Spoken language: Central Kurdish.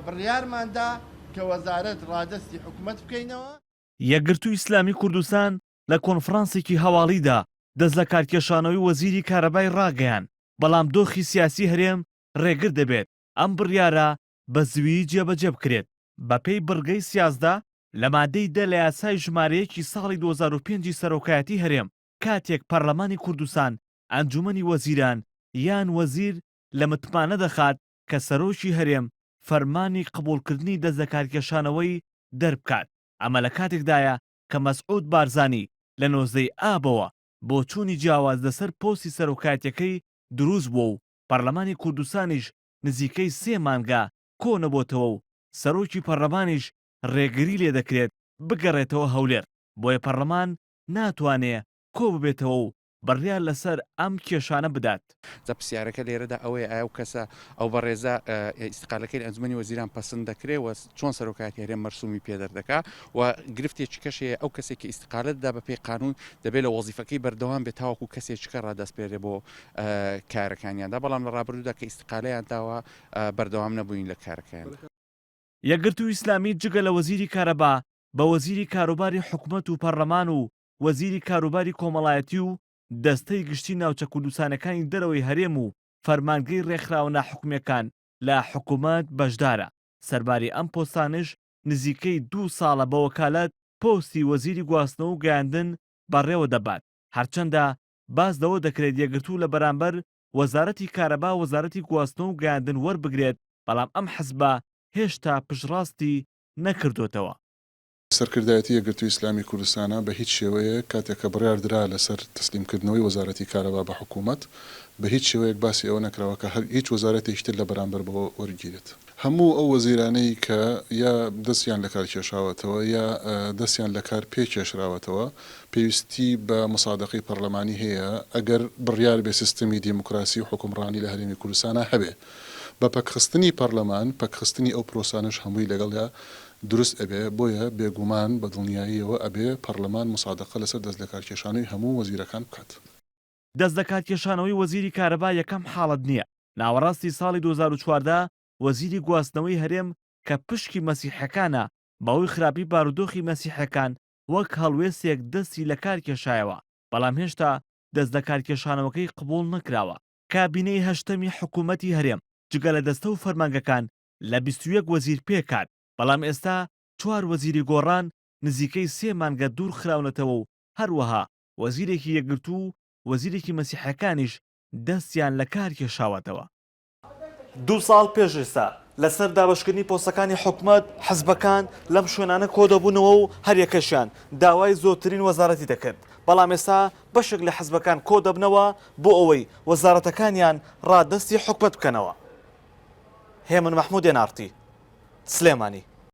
بڕیارماندا کە وەزارەت ڕادەستی حکوومەت بکەینەوە. یەکگرتووی ئیسلامی کوردستان لە کۆنفرانسێکی هەواڵیدا دەست لە کارکێشانەوەی وەزیری کارەبای ڕاگەیان، بەڵام دۆخی سیاسی هەرێم ڕێگر دەبێت ئەم بڕیارە بە زوویی جێبەجێ بکرێت. بەپێی بڕگەی 11 لە مادەی 10 لە یاسای ژمارەیەکی ساڵی 2005 سەرۆکایەتی هەرێم، کاتێک پەرلەمانی کوردستان ئەنجومەنی وەزیران یان وەزیر لە متمانە دەخات کە سەرۆکی هەرێم فەرمانی قبولکردنی دەست لە کارکێشانەوەی دەربکات. ئەمە لە کاتێکدایە کە مەسعود بارزانی لە نۆزدەی ئابەوە بۆ چوونی جیاواز لەسەر پۆستی سەرۆکایەتەکەی دروست بووە و پەرلەمانی کوردستانیش نزیکەی 3 مانگا کۆ نەبۆتەوە و سەرۆکی پەرلەمانیش ڕێگری لێ دەکرێت بگەڕێتەوە هەولێر، بۆیە پەرلەمان ناتوانێت کۆ ببێتەوە و بڕیار لەسەر ئەم کێشانە بدات. پرسیارەکە لێرەدا ئەوەیە ئایا کەسە ئەو بەڕێزە ئیستقالەکەی ئەنجومەنی وەزیران پەسەند دەکرێت و چۆن سەرۆکایەتی هەرێم مەرسومی پێدەردەکات و گرفتێکی کەشەیە ئەو کەسێکی ئیستقالەتدا بە پێی قانون دەبێت لە وەزیفەکەی بەردەوام بێت تاوەکو کەسێکە ڕادەست پێرێ بۆ کارەکانیاندا، بەڵام لە ڕابردوودا کە ئیستقالەیان داوە بەردەوام نەبووین لە کارەکەیان. یەکگرتووی ئیسلامی جگە لە وەزیری کارەبا بە وەزیری کاروباری حکوومەت و پەرلەمان و وەزیری کاروباری کۆمەڵایەتی و دەستەی گشتی ناوچە کوردستانەکانی دەرەوەی هەرێم و فەرمانگەی ڕێکخراوە ناحکومەکان لە حکوومەت بەشدارە. سەرباری ئەم پۆستانش نزیکەی 2 ساڵە بە وەکالەت پۆستی وەزیری گواستنەوە و گەیاندن بەڕێوە دەبات، هەرچەندە باس لەوە دەکرێت یەکگرتوو لە بەرامبەر وەزارەتی کارەبا وەزارەتی گواستنەوە و گەیاندن وەربگرێت، بەڵام ئەم حزبە هێشتا پشتڕاستی نەکردوتەوە. سەرکردایەتی یەکگرتووی ئیسلامی کوردستانە بە هیچ شێوەیە کاتێک کە بڕیاردرا لەسەر تەسلیمکردنەوەی وەزارەتی کارەبا بە حکوومەت بە هیچ شێوەیەک باسی ئەوە نەکراوە کە هیچ وەزارەتێکی تر لە بەرامبەر بەوە وەرگیرێت. هەموو ئەو وەزیرانەی کە یا دەستیان لە کار کێشاوەتەوە یا دەستیان لە کار پێکێشراوەتەوە پێویستی بە مصادقەی پەرلەمانی هەیە ئەگەر بڕیار بێ سیستەمی دیموکراسی و حکومڕانی لە هەرێمی کوردستانە هەبێ. بە پەکخستنی پەرلەمان پەکخستنی ئەو پرۆسانش هەمووی لەگەڵدا دروست ئەبێ، بۆیە بێگومان بە دڵنیاییەوە ئەبێ پەرلەمان مصادقە لەسەر دەست لە کارکێشانەوەی هەموو وەزیرەکان بکات. دەست لە کارکێشانەوەی وەزیری کارەبا یەکەم حاڵەت نییە. ناوەڕاستی ساڵی 2014 وەزیری گواستنەوەی هەرێم کە پشکی مەسیحەکانە باوەی خراپی بارودۆخی مەسیحەکان وەک هەڵوێستێک دەستی لە کار کێشایەوە، بەڵام هێشتا دەست لە کارکێشانەوەکەی قبوڵ نەکراوە. کابینەی هەشتەمی حکوومەتی هەرێم جگە لە دەستە و فەرمانگەکان لە 21 وەزیر پێکات، بەڵام ئێستا 4 وەزیری گۆڕان نزیکەی 3 مانگە دوور خراونەتەوە و هەروەها وەزیرێکی یەکگرتوو وەزیرێکی مەسیحەکانیش دەستیان لە کار کێشاوەتەوە. 2 ساڵ پێش ئێستا لەسەر دابەشکردنی پۆستەکانی حکوومەت حزبەکان لەم شوێنانە کۆدەبوونەوە و هەریەکەشیان داوای زۆرترین وەزارەتی دەکرد، بەڵام ئێستا بەشێک لە حزبەکان کۆدەبنەوە بۆ ئەوەی وەزارەتەکانیان ڕادەستی حکوومەت بکەنەوە. هێمن مەحموود نارتی، سلێمانی.